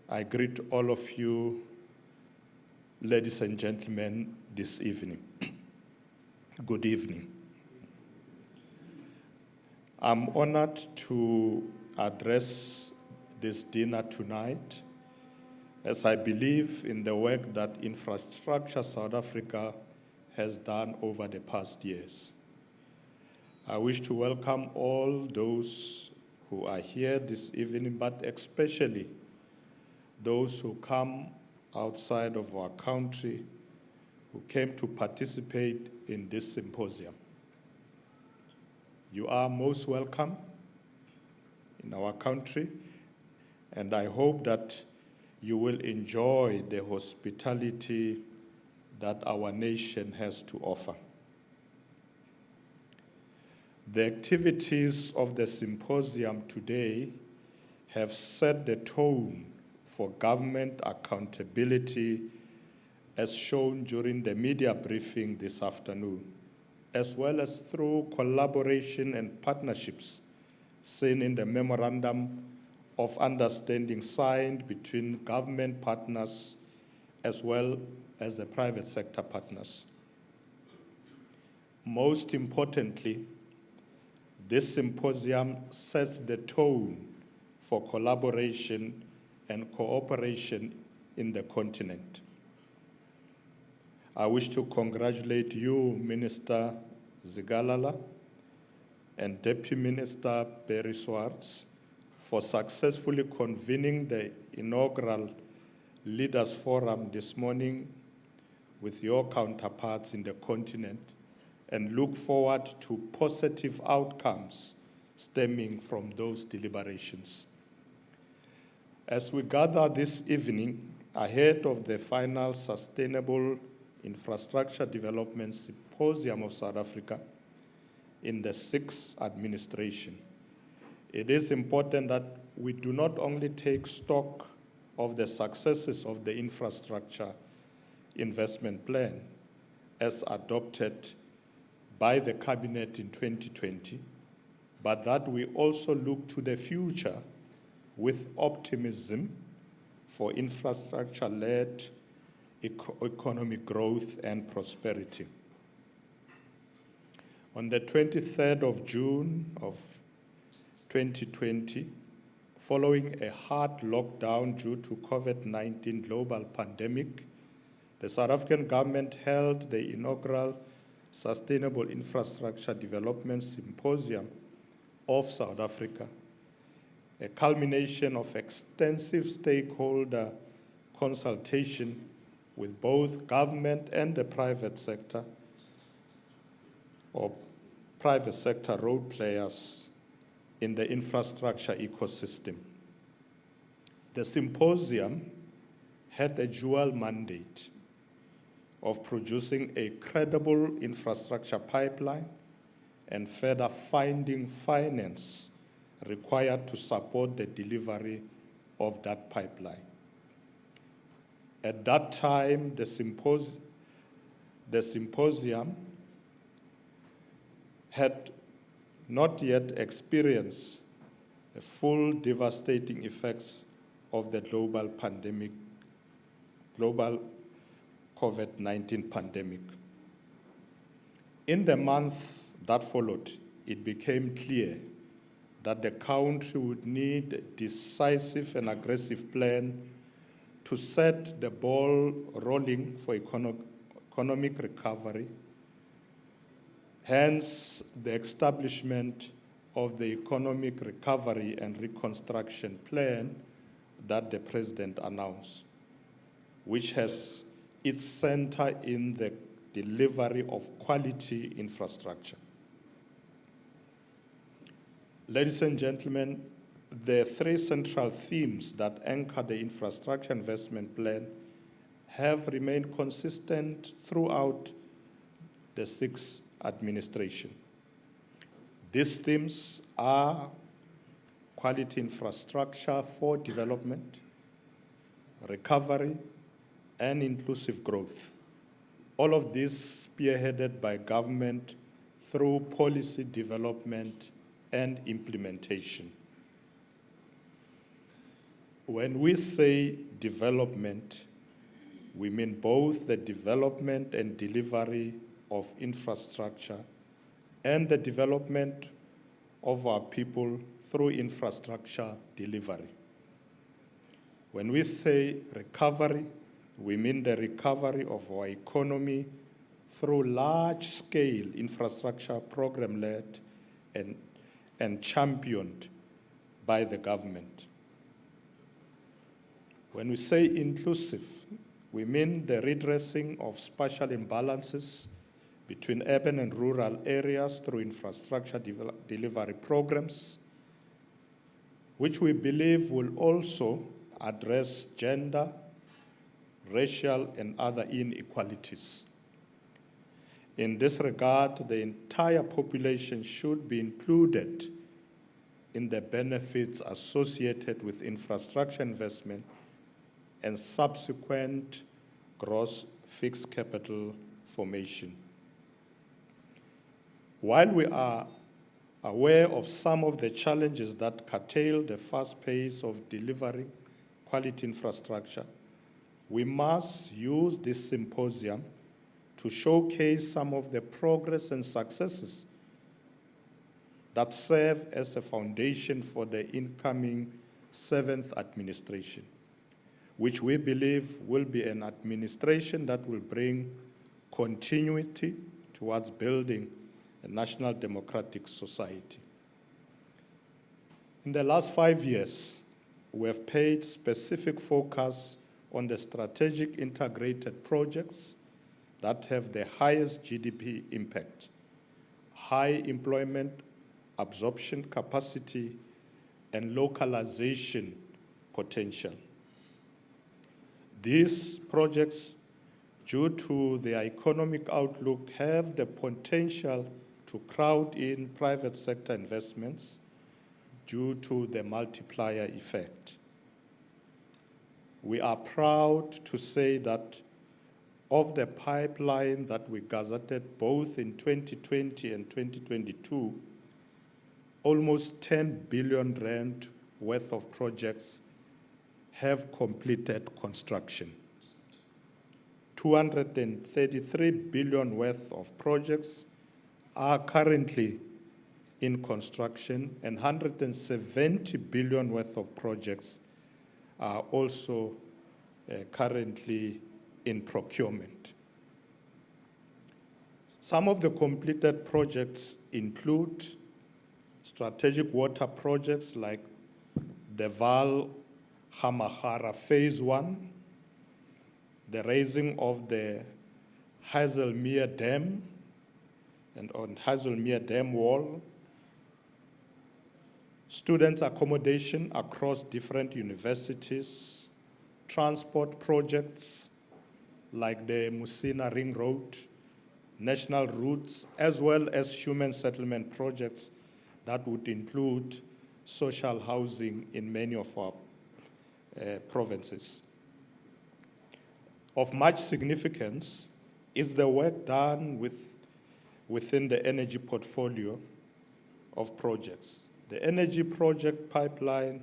I greet all of you, ladies and gentlemen, this evening. Good evening. I'm honored to address this dinner tonight, as I believe in the work that Infrastructure South Africa has done over the past years. I wish to welcome all those who are here this evening, but especially those who come outside of our country, who came to participate in this symposium. You are most welcome in our country, and I hope that you will enjoy the hospitality that our nation has to offer. The activities of the symposium today have set the tone for government accountability as shown during the media briefing this afternoon, as well as through collaboration and partnerships seen in the Memorandum of Understanding signed between government partners as well as the private sector partners. Most importantly, this symposium sets the tone for collaboration and cooperation in the continent. I wish to congratulate you, Minister Zigalala, and Deputy Minister Barry Swartz for successfully convening the inaugural Leaders Forum this morning with your counterparts in the continent, and look forward to positive outcomes stemming from those deliberations. As we gather this evening ahead of the final Sustainable Infrastructure Development Symposium of South Africa in the 6th administration, it is important that we do not only take stock of the successes of the infrastructure investment plan as adopted by the Cabinet in 2020, but that we also look to the future with optimism for infrastructure-led economic growth and prosperity. On the 23rd of June of 2020, following a hard lockdown due to COVID-19 global pandemic, the South African government held the inaugural Sustainable Infrastructure Development Symposium of South Africa, a culmination of extensive stakeholder consultation with both government and the private sector, or private sector role players in the infrastructure ecosystem. The symposium had a dual mandate of producing a credible infrastructure pipeline and further finding finance required to support the delivery of that pipeline. At that time, the symposium had not yet experienced the full devastating effects of the global COVID-19 pandemic. In the month that followed, it became clear that the country would need a decisive and aggressive plan to set the ball rolling for economic recovery, hence the establishment of the Economic Recovery and Reconstruction Plan that the President announced, which has its center in the delivery of quality infrastructure. Ladies and gentlemen, the three central themes that anchor the infrastructure investment plan have remained consistent throughout the 6th administration. These themes are quality infrastructure for development, recovery, and inclusive growth. All of this spearheaded by government through policy development and implementation. When we say development, we mean both the development and delivery of infrastructure and the development of our people through infrastructure delivery. When we say recovery, we mean the recovery of our economy through large-scale infrastructure program-led and championed by the government. When we say inclusive, we mean the redressing of spatial imbalances between urban and rural areas through infrastructure delivery programs, which we believe will also address gender, racial, and other inequalities. In this regard, the entire population should be included in the benefits associated with infrastructure investment and subsequent gross fixed capital formation. While we are aware of some of the challenges that curtail the fast pace of delivering quality infrastructure, we must use this symposium to showcase some of the progress and successes that serve as a foundation for the incoming 7th administration, which we believe will be an administration that will bring continuity towards building a national democratic society. In the last 5 years, we have paid specific focus on the strategic integrated projects that have the highest GDP impact, high employment absorption capacity, and localization potential. These projects, due to their economic outlook, have the potential to crowd in private sector investments due to the multiplier effect. We are proud to say that of the pipeline that we gazetted both in 2020 and 2022, almost 10 billion rand worth of projects have completed construction. 233 billion worth of projects are currently in construction, and 170 billion worth of projects are also currently in procurement. Some of the completed projects include strategic water projects like the Val Hamahara Phase 1, the raising of the Hazelmere Dam and on Hazelmere Dam Wall, students' accommodation across different universities, transport projects like the Musina Ring Road, national routes, as well as human settlement projects that would include social housing in many of our provinces. Of much significance is the work done within the energy portfolio of projects. The energy project pipeline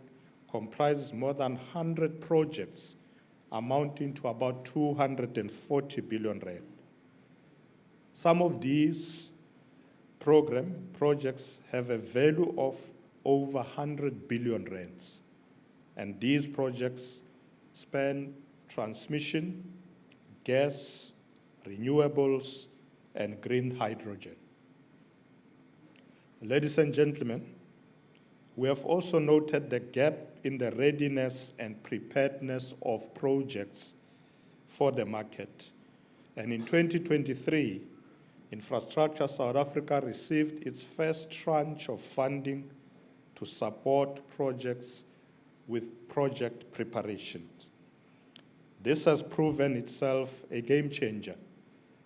comprises more than 100 projects amounting to about 240 billion rand. Some of these projects have a value of over 100 billion rands, and these projects span transmission, gas, renewables, and green hydrogen. Ladies and gentlemen, we have also noted the gap in the readiness and preparedness of projects for the market. And in 2023, Infrastructure South Africa received its first tranche of funding to support projects with project preparation. This has proven itself a game changer,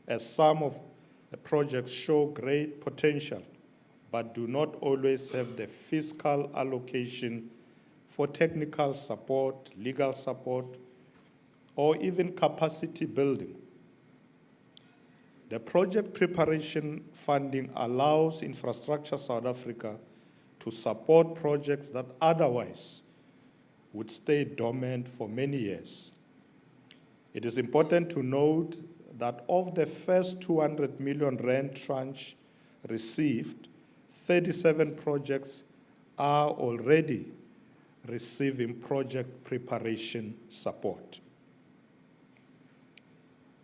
as some of the projects show great potential but do not always have the fiscal allocation for technical support, legal support, or even capacity building. The project preparation funding allows Infrastructure South Africa to support projects that otherwise would stay dormant for many years. It is important to note that of the first 200 million rand tranche received, 37 projects are already receiving project preparation support.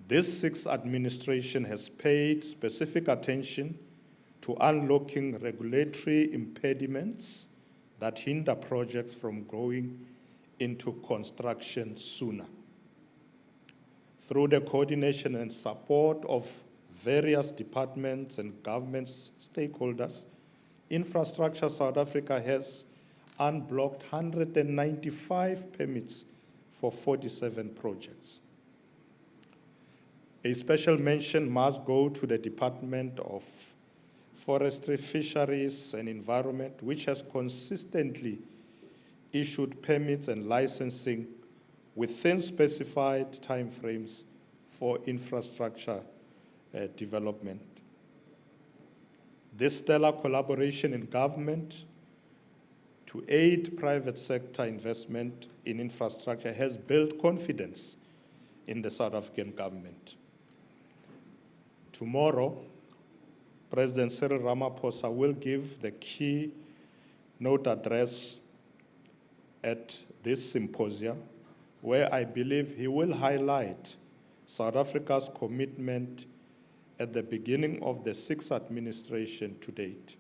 This sixth administration has paid specific attention to unlocking regulatory impediments that hinder projects from going into construction sooner. Through the coordination and support of various departments and government stakeholders, Infrastructure South Africa has unblocked 195 permits for 47 projects. A special mention must go to the Department of Forestry, Fisheries and Environment, which has consistently issued permits and licensing within specified timeframes for infrastructure development. This stellar collaboration in government to aid private sector investment in infrastructure has built confidence in the South African government. Tomorrow, President Cyril Ramaphosa will give the keynote address at this symposium, where I believe he will highlight South Africa's commitment at the beginning of the sixth administration to date.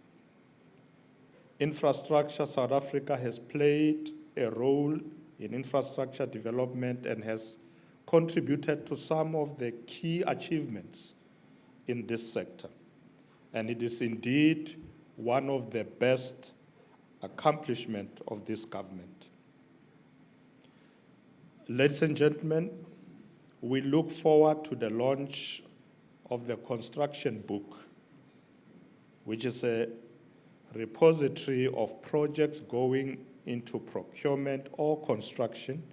Infrastructure South Africa has played a role in infrastructure development and has contributed to some of the key achievements in this sector. And it is indeed one of the best accomplishments of this government. Ladies and gentlemen, we look forward to the launch of the construction book, which is a repository of projects going into procurement or construction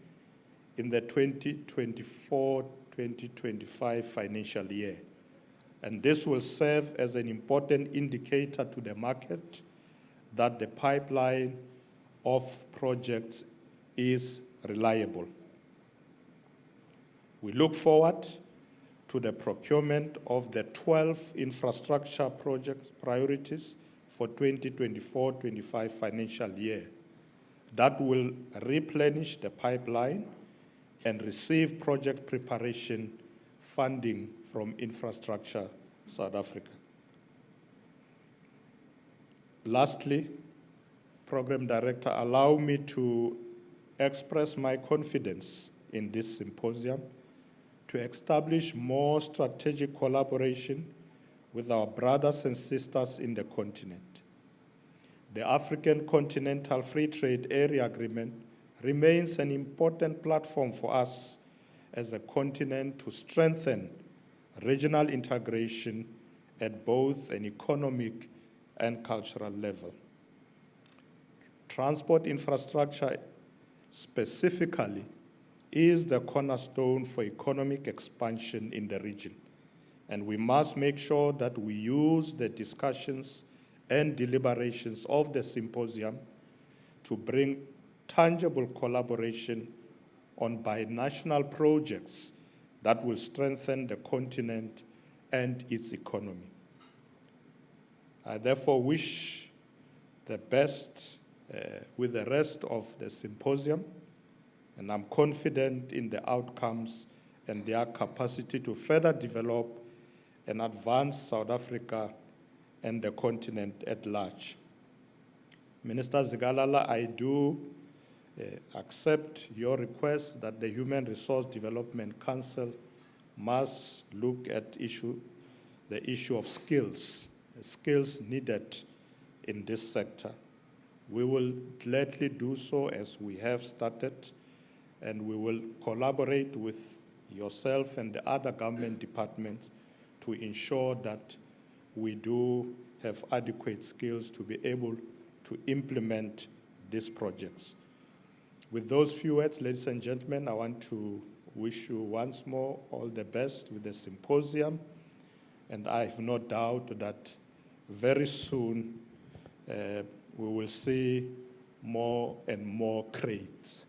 in the 2024-2025 financial year. And this will serve as an important indicator to the market that the pipeline of projects is reliable. We look forward to the procurement of the 12 infrastructure project priorities for 2024-25 financial year that will replenish the pipeline and receive project preparation funding from Infrastructure South Africa. Lastly, Program Director, allow me to express my confidence in this symposium to establish more strategic collaboration with our brothers and sisters in the continent. The African Continental Free Trade Area Agreement remains an important platform for us as a continent to strengthen regional integration at both an economic and cultural level. Transport infrastructure specifically is the cornerstone for economic expansion in the region, and we must make sure that we use the discussions and deliberations of the symposium to bring tangible collaboration on binational projects that will strengthen the continent and its economy. I therefore wish the best with the rest of the symposium, and I'm confident in the outcomes and their capacity to further develop and advance South Africa and the continent at large. Minister Zikalala, I do accept your request that the Human Resource Development Council must look at the issue of skills needed in this sector. We will gladly do so as we have started, and we will collaborate with yourself and the other government departments to ensure that we do have adequate skills to be able to implement these projects. With those few words, ladies and gentlemen, I want to wish you once more all the best with the symposium, and I have no doubt that very soon we will see more and more crates.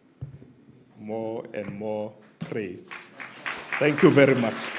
more and more praise. Thank you very much.